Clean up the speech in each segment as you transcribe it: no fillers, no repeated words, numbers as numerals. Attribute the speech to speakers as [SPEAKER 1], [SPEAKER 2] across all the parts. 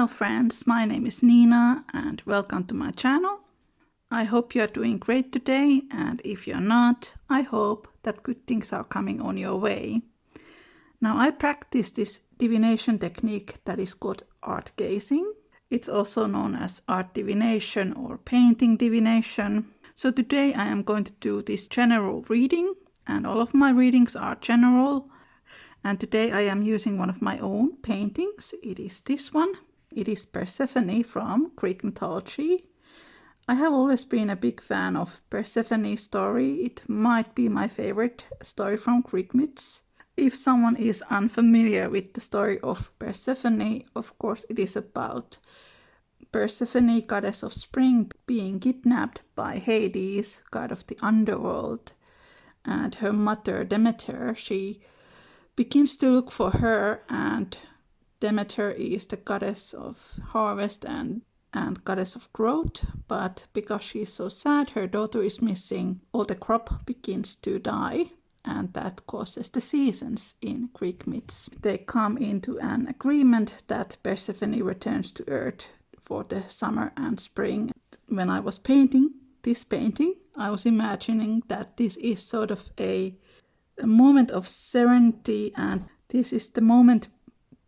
[SPEAKER 1] Hello friends, my name is Niina and welcome to my channel. I hope you are doing great today, and if you're not, I hope that good things are coming on your way. Now I practice this divination technique that is called art gazing. It's also known as art divination or painting divination. So today I am going to do this general reading, and all of my readings are general. And today I am using one of my own paintings. It is this one. It is Persephone from Greek mythology. I have always been a big fan of Persephone's story. It might be my favorite story from Greek myths. If someone is unfamiliar with the story of Persephone, of course it is about Persephone, goddess of spring, being kidnapped by Hades, god of the underworld, and her mother Demeter. She begins to look for her, and Demeter is the goddess of harvest and goddess of growth, but because she is so sad, her daughter is missing, all the crop begins to die, and that causes the seasons in Greek myths. They come into an agreement that Persephone returns to Earth for the summer and spring. When I was painting this painting, I was imagining that this is sort of a moment of serenity, and this is the moment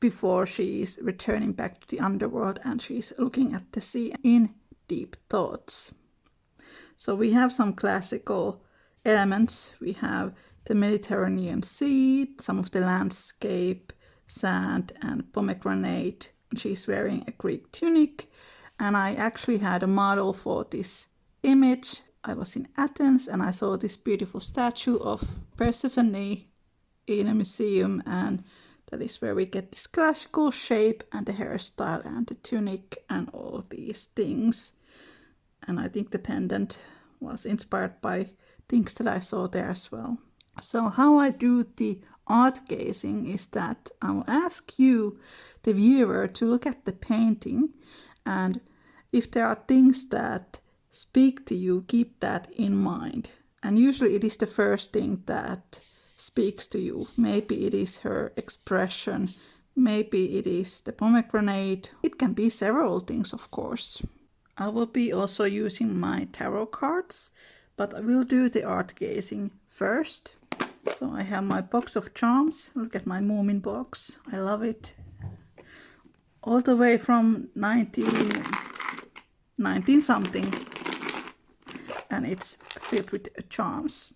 [SPEAKER 1] before she is returning back to the underworld and she's looking at the sea in deep thoughts. So we have some classical elements. We have the Mediterranean Sea, some of the landscape, sand and pomegranate. She's wearing a Greek tunic, and I actually had a model for this image. I was in Athens and I saw this beautiful statue of Persephone in a museum, and that is where we get this classical shape and the hairstyle and the tunic and all these things. And I think the pendant was inspired by things that I saw there as well. So how I do the art gazing is that I will ask you, the viewer, to look at the painting, and if there are things that speak to you, keep that in mind. And usually it is the first thing that speaks to you. Maybe it is her expression, maybe it is the pomegranate. It can be several things, of course. I will be also using my tarot cards, but I will do the art gazing first. So I have my box of charms. Look at my Moomin box. I love it. All the way from 19 something. And it's filled with charms.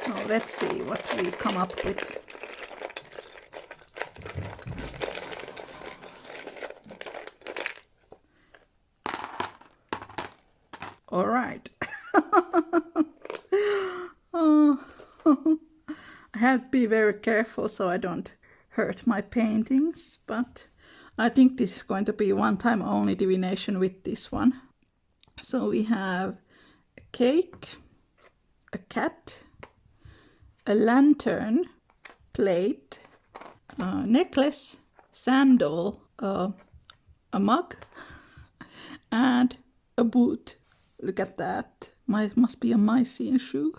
[SPEAKER 1] So let's see what we come up with. All right. Oh. I have to be very careful so I don't hurt my paintings, but I think this is going to be one time only divination with this one. So we have a cake, a cat, a lantern, plate, a necklace, sandal, a mug, and a boot. Look at that. Must be a Mycene shoe.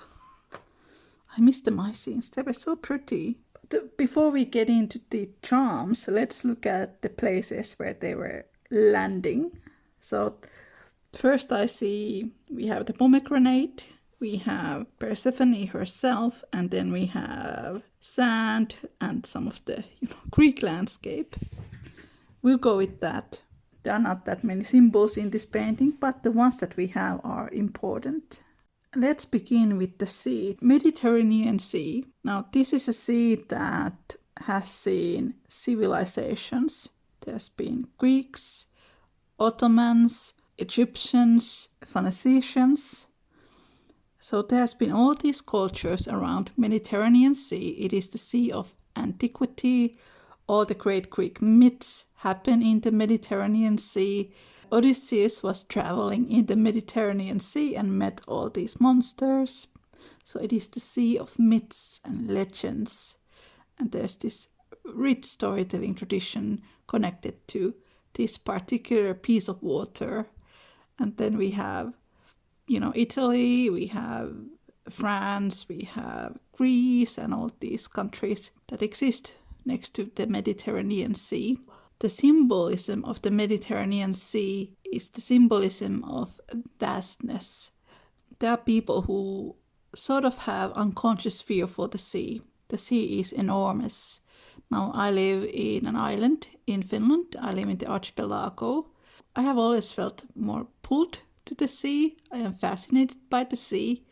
[SPEAKER 1] I miss the Mycenes. They were so pretty. But before we get into the charms, let's look at the places where they were landing. So first I see we have the pomegranate, we have Persephone herself, and then we have sand and some of the Greek landscape. We'll go with that. There are not that many symbols in this painting, but the ones that we have are important. Let's begin with the sea, Mediterranean Sea. Now this is a sea that has seen civilizations. There's been Greeks, Ottomans, Egyptians, Phoenicians. So there's been all these cultures around Mediterranean Sea. It is the sea of antiquity. All the great Greek myths happen in the Mediterranean Sea. Odysseus was traveling in the Mediterranean Sea and met all these monsters. So it is the sea of myths and legends. And there's this rich storytelling tradition connected to this particular piece of water. And then we have, Italy, we have France, we have Greece, and all these countries that exist next to the Mediterranean Sea. The symbolism of the Mediterranean Sea is the symbolism of vastness. There are people who sort of have unconscious fear for the sea. The sea is enormous. Now I live in an island in Finland. I live in the archipelago. I have always felt more pulled to the sea. I am fascinated by the sea.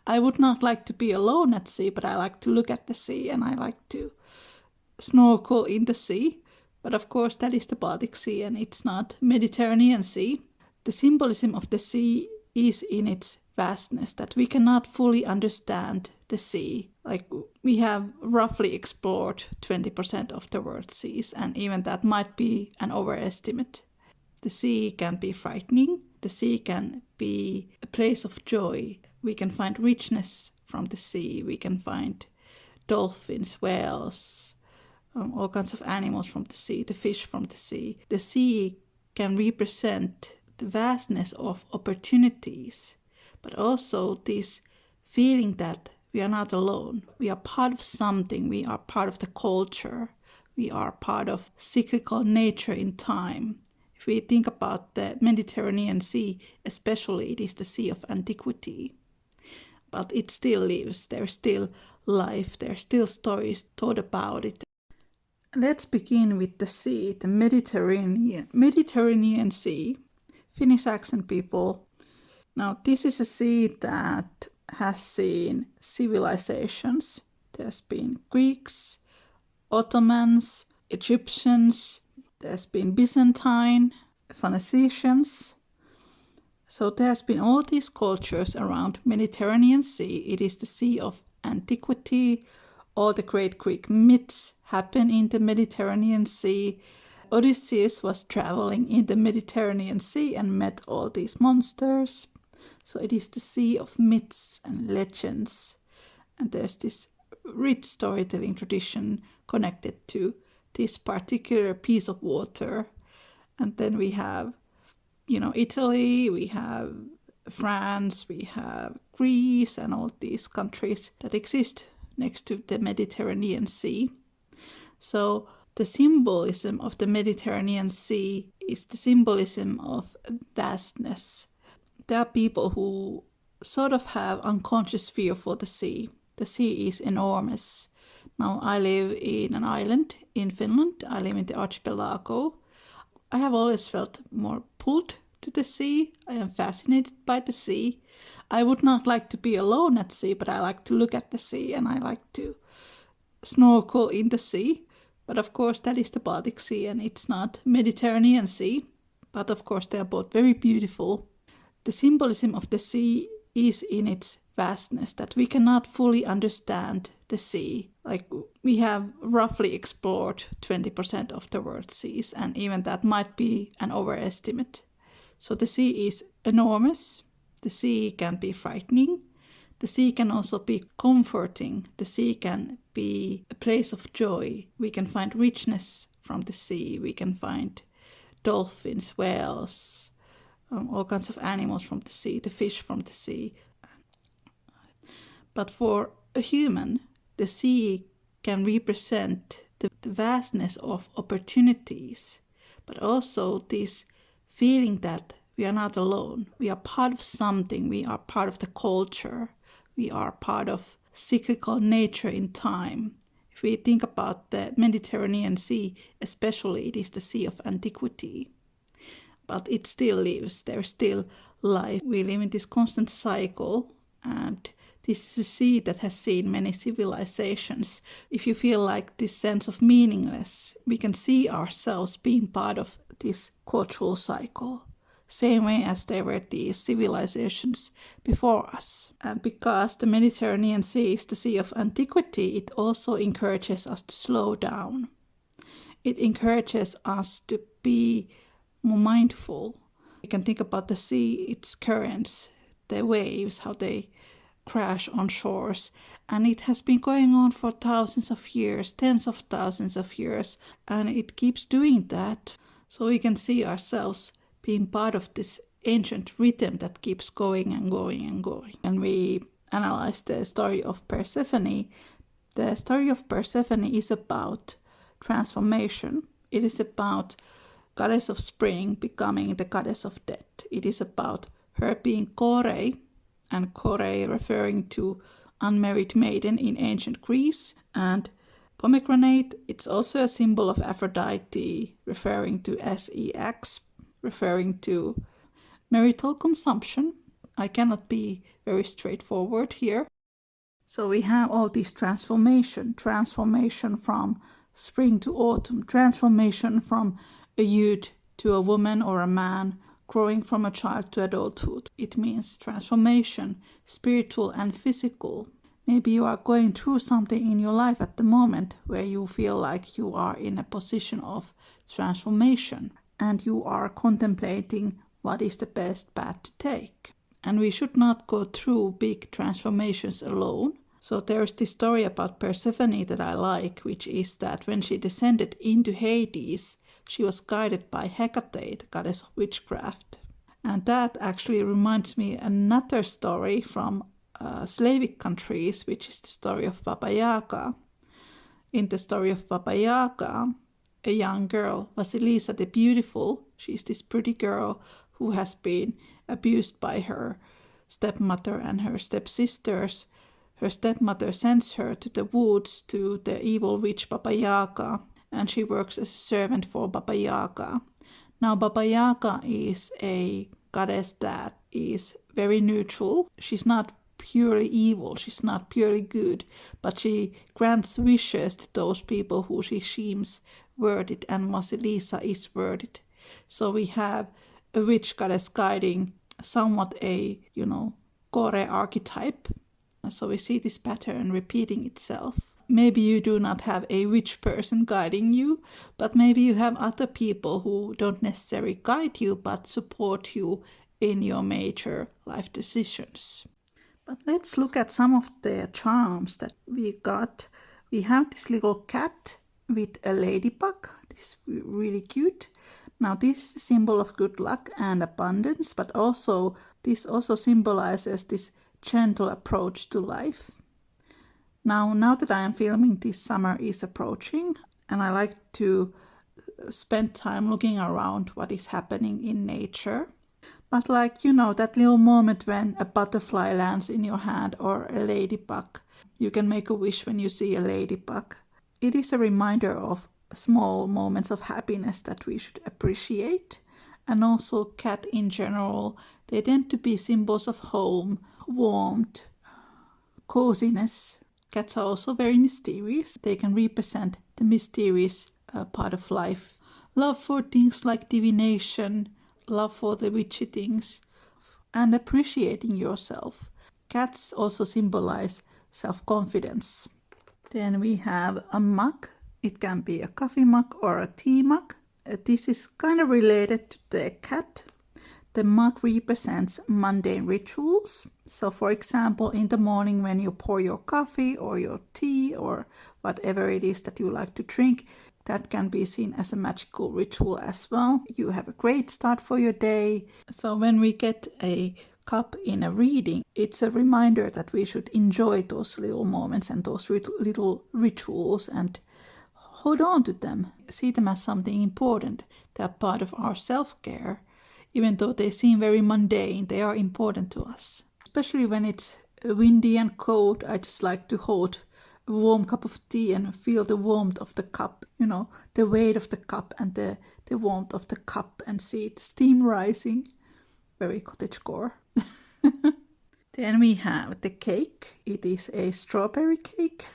[SPEAKER 1] I would not like to be alone at sea, but I like to look at the sea and I like to snorkel in the sea. But of course that is the Baltic Sea and it's not Mediterranean Sea. The symbolism of the sea is in its vastness, that we cannot fully understand the sea. Like, we have roughly explored 20% of the world's seas, and even that might be an overestimate. The sea can be frightening. The sea can be a place of joy. We can find richness from the sea. We can find dolphins, whales, all kinds of animals from the sea, the fish from the sea. The sea can represent the vastness of opportunities, but also this feeling that we are not alone. We are part of something. We are part of the culture. We are part of cyclical nature in time. If we think about the Mediterranean Sea, especially, it is the sea of antiquity. But it still lives. There's still life. There's still stories told about it. Let's begin with the sea, the Mediterranean Sea. Finnish accent people. Now, this is a sea that has seen civilizations. There's been Greeks, Ottomans, Egyptians, there's been Byzantine, Phoenicians. So there's been all these cultures around Mediterranean Sea. It is the sea of antiquity. All the great Greek myths happen in the Mediterranean Sea. Odysseus was traveling in the Mediterranean Sea and met all these monsters. So it is the sea of myths and legends. And there's this rich storytelling tradition connected to this particular piece of water. And then we have, Italy, we have France, we have Greece, and all these countries that exist next to the Mediterranean Sea. So the symbolism of the Mediterranean Sea is the symbolism of vastness. There are people who sort of have unconscious fear for the sea. The sea is enormous. Now I live in an island in Finland. I live in the archipelago. I have always felt more pulled to the sea. I am fascinated by the sea. I would not like to be alone at sea, but I like to look at the sea and I like to snorkel in the sea. But of course that is the Baltic Sea and it's not Mediterranean Sea. But of course they are both very beautiful. The symbolism of the sea is in its vastness, that we cannot fully understand the sea. Like, we have roughly explored 20% of the world's seas, and even that might be an overestimate. So the sea is enormous. The sea can be frightening. The sea can also be comforting. The sea can be a place of joy. We can find richness from the sea. We can find dolphins, whales, all kinds of animals from the sea, the fish from the sea. But for a human, the sea can represent the vastness of opportunities, but also this feeling that we are not alone. We are part of something. We are part of the culture. We are part of cyclical nature in time. If we think about the Mediterranean Sea, especially, it is the sea of antiquity. But it still lives. There's still life. We live in this constant cycle, and this is a sea that has seen many civilizations. If you feel like this sense of meaningless, we can see ourselves being part of this cultural cycle, same way as there were these civilizations before us. And because the Mediterranean Sea is the sea of antiquity, it also encourages us to slow down. It encourages us to be more mindful. You can think about the sea, its currents, the waves, how they crash on shores, and it has been going on for thousands of years, tens of thousands of years, and it keeps doing that. So we can see ourselves being part of this ancient rhythm that keeps going and going and going. And we analyze the story of Persephone. The story of Persephone is about transformation. It is about goddess of spring becoming the goddess of death. It is about her being Kore, and Kore referring to unmarried maiden in ancient Greece, and pomegranate, it's also a symbol of Aphrodite, referring to sex, referring to marital consumption. I cannot be very straightforward here. So we have all this transformation from spring to autumn, transformation from a youth to a woman or a man, growing from a child to adulthood. It means transformation, spiritual and physical. Maybe you are going through something in your life at the moment where you feel like you are in a position of transformation and you are contemplating what is the best path to take. And we should not go through big transformations alone. So there's this story about Persephone that I like, which is that when she descended into Hades, she was guided by Hecate, the goddess of witchcraft. And that actually reminds me another story from Slavic countries, which is the story of Baba Yaga. In the story of Baba Yaga, a young girl, Vasilisa the Beautiful, she's this pretty girl who has been abused by her stepmother and her stepsisters. Her stepmother sends her to the woods to the evil witch Baba Yaga, and she works as a servant for Baba Yaga. Now Baba Yaga is a goddess that is very neutral. She's not purely evil, she's not purely good, but she grants wishes to those people who she seems worthy, and Vasilisa is worthy. So we have a witch goddess guiding somewhat a, Kore archetype. So we see this pattern repeating itself. Maybe you do not have a witch person guiding you, but maybe you have other people who don't necessarily guide you, but support you in your major life decisions. But let's look at some of the charms that we got. We have this little cat with a ladybug. This is really cute. Now this is a symbol of good luck and abundance, but also this also symbolizes this gentle approach to life. Now that I am filming, this summer is approaching, and I like to spend time looking around what is happening in nature. But that little moment when a butterfly lands in your hand or a ladybug, you can make a wish when you see a ladybug. It is a reminder of small moments of happiness that we should appreciate. And also cat in general, they tend to be symbols of home, warmth, coziness. Cats are also very mysterious. They can represent the mysterious part of life. Love for things like divination, love for the witchy things, and appreciating yourself. Cats also symbolize self-confidence. Then we have a mug. It can be a coffee mug or a tea mug. This is kind of related to the cat. The mug represents mundane rituals. So for example, in the morning when you pour your coffee or your tea or whatever it is that you like to drink, that can be seen as a magical ritual as well. You have a great start for your day. So when we get a cup in a reading, it's a reminder that we should enjoy those little moments and those little rituals and hold on to them. See them as something important. They're part of our self-care. Even though they seem very mundane, they are important to us. Especially when it's windy and cold, I just like to hold a warm cup of tea and feel the warmth of the cup, the weight of the cup and the warmth of the cup, and see the steam rising. Very cottagecore. Then we have the cake. It is a strawberry cake.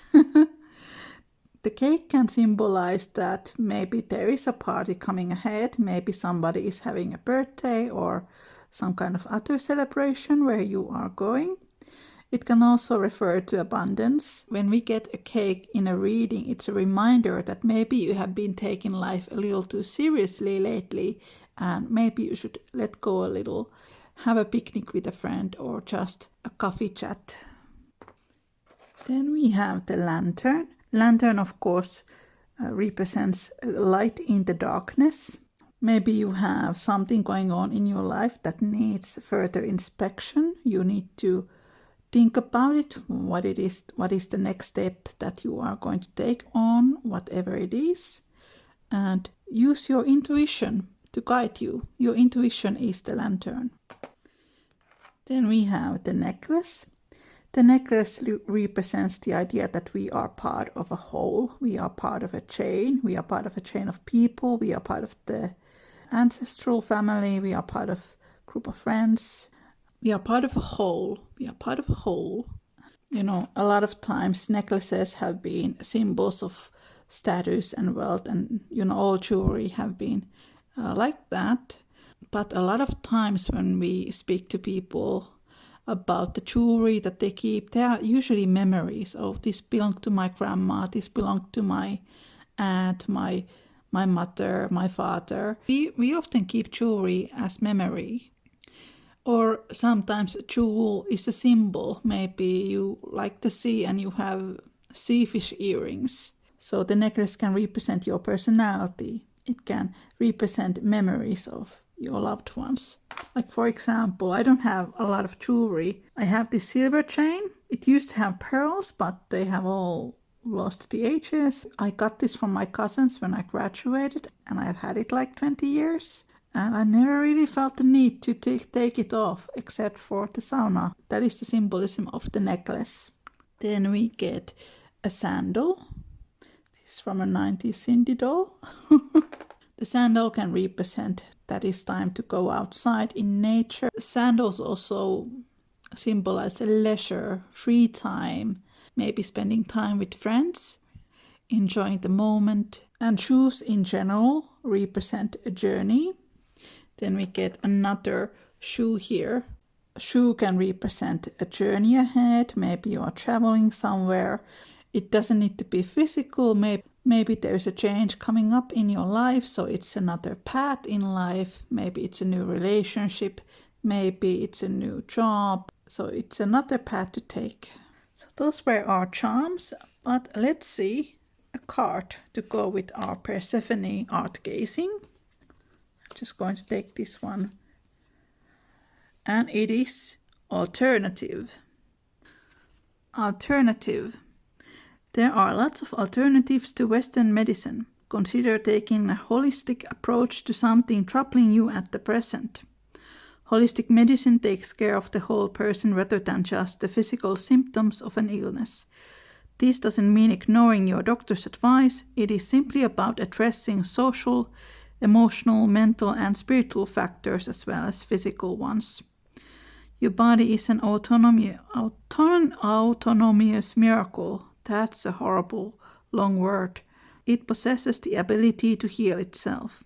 [SPEAKER 1] The cake can symbolize that maybe there is a party coming ahead, maybe somebody is having a birthday or some kind of other celebration where you are going. It can also refer to abundance. When we get a cake in a reading, it's a reminder that maybe you have been taking life a little too seriously lately, and maybe you should let go a little, have a picnic with a friend or just a coffee chat. Then we have the lantern. Lantern, of course, represents light in the darkness. Maybe you have something going on in your life that needs further inspection. You need to think about it, what is the next step that you are going to take on, whatever it is. and use your intuition to guide you. Your intuition is the lantern. Then we have the necklace. The necklace represents the idea that we are part of a whole. We are part of a chain. We are part of a chain of people. We are part of the ancestral family. We are part of a group of friends. We are part of a whole. We are part of a whole. You know, a lot of times necklaces have been symbols of status and wealth, and you know, all jewelry have been like that. But a lot of times when we speak to people about the jewelry that they keep, there are usually memories. Oh, this belonged to my grandma, this belonged to my aunt, my mother, my father. We often keep jewelry as memory. Or sometimes a jewel is a symbol. Maybe you like the sea and you have seafish earrings. So the necklace can represent your personality. It can represent memories of your loved ones. Like, for example, I don't have a lot of jewelry. I have this silver chain. It used to have pearls, but they have all lost the ages. I got this from my cousins when I graduated, and I've had it like 20 years. And I never really felt the need to take it off, except for the sauna. That is the symbolism of the necklace. Then we get a sandal. This is from a 90s Cindy doll. The sandal can represent that it's time to go outside in nature. Sandals also symbolize leisure, free time, maybe spending time with friends, enjoying the moment. And shoes in general represent a journey. Then we get another shoe here. A shoe can represent a journey ahead. Maybe you are traveling somewhere. It doesn't need to be physical. Maybe there's a change coming up in your life, so it's another path in life. Maybe it's a new relationship. Maybe it's a new job. So it's another path to take. So those were our charms. But let's see a card to go with our Persephone art gazing. Just going to take this one, and it is alternative. Alternative. There are lots of alternatives to Western medicine. Consider taking a holistic approach to something troubling you at the present. Holistic medicine takes care of the whole person rather than just the physical symptoms of an illness. This doesn't mean ignoring your doctor's advice. It is simply about addressing social, emotional, mental, and spiritual factors as well as physical ones. Your body is an autonomous miracle. That's a horrible long word. It possesses the ability to heal itself.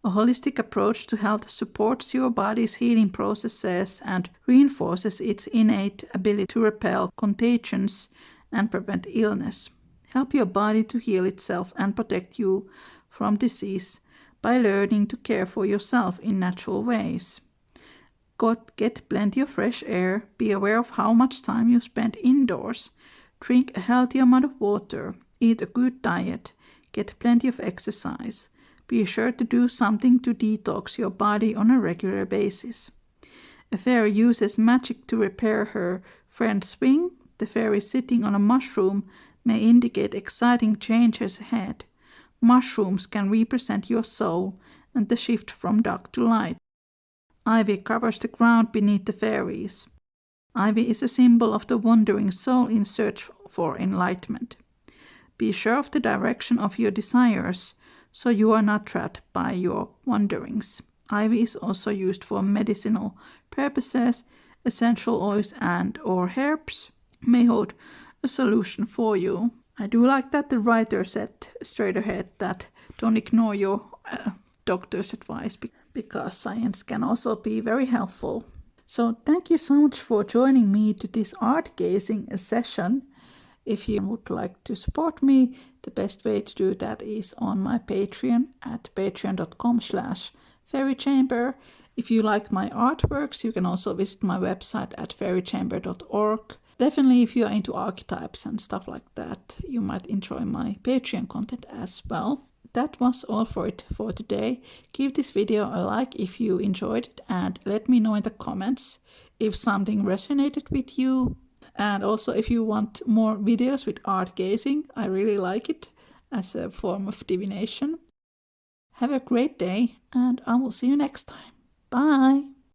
[SPEAKER 1] A holistic approach to health supports your body's healing processes and reinforces its innate ability to repel contagions and prevent illness. Help your body to heal itself and protect you from disease by learning to care for yourself in natural ways. Get plenty of fresh air, be aware of how much time you spend indoors, drink a healthy amount of water, eat a good diet, get plenty of exercise. Be sure to do something to detox your body on a regular basis. A fairy uses magic to repair her friend's wing. The fairy sitting on a mushroom may indicate exciting changes ahead. Mushrooms can represent your soul and the shift from dark to light. Ivy covers the ground beneath the fairies. Ivy is a symbol of the wandering soul in search for enlightenment. Be sure of the direction of your desires, so you are not trapped by your wanderings. Ivy is also used for medicinal purposes. Essential oils and/or herbs may hold a solution for you. I do like that the writer said straight ahead that don't ignore your doctor's advice, because science can also be very helpful. So thank you so much for joining me to this art gazing session. If you would like to support me, the best way to do that is on my Patreon at patreon.com/fairychamber. If you like my artworks, you can also visit my website at fairychamber.org. Definitely, if you are into archetypes and stuff like that, you might enjoy my Patreon content as well. That was all for today. Give this video a like if you enjoyed it, and let me know in the comments if something resonated with you. And also, if you want more videos with art gazing, I really like it as a form of divination. Have a great day, and I will see you next time. Bye!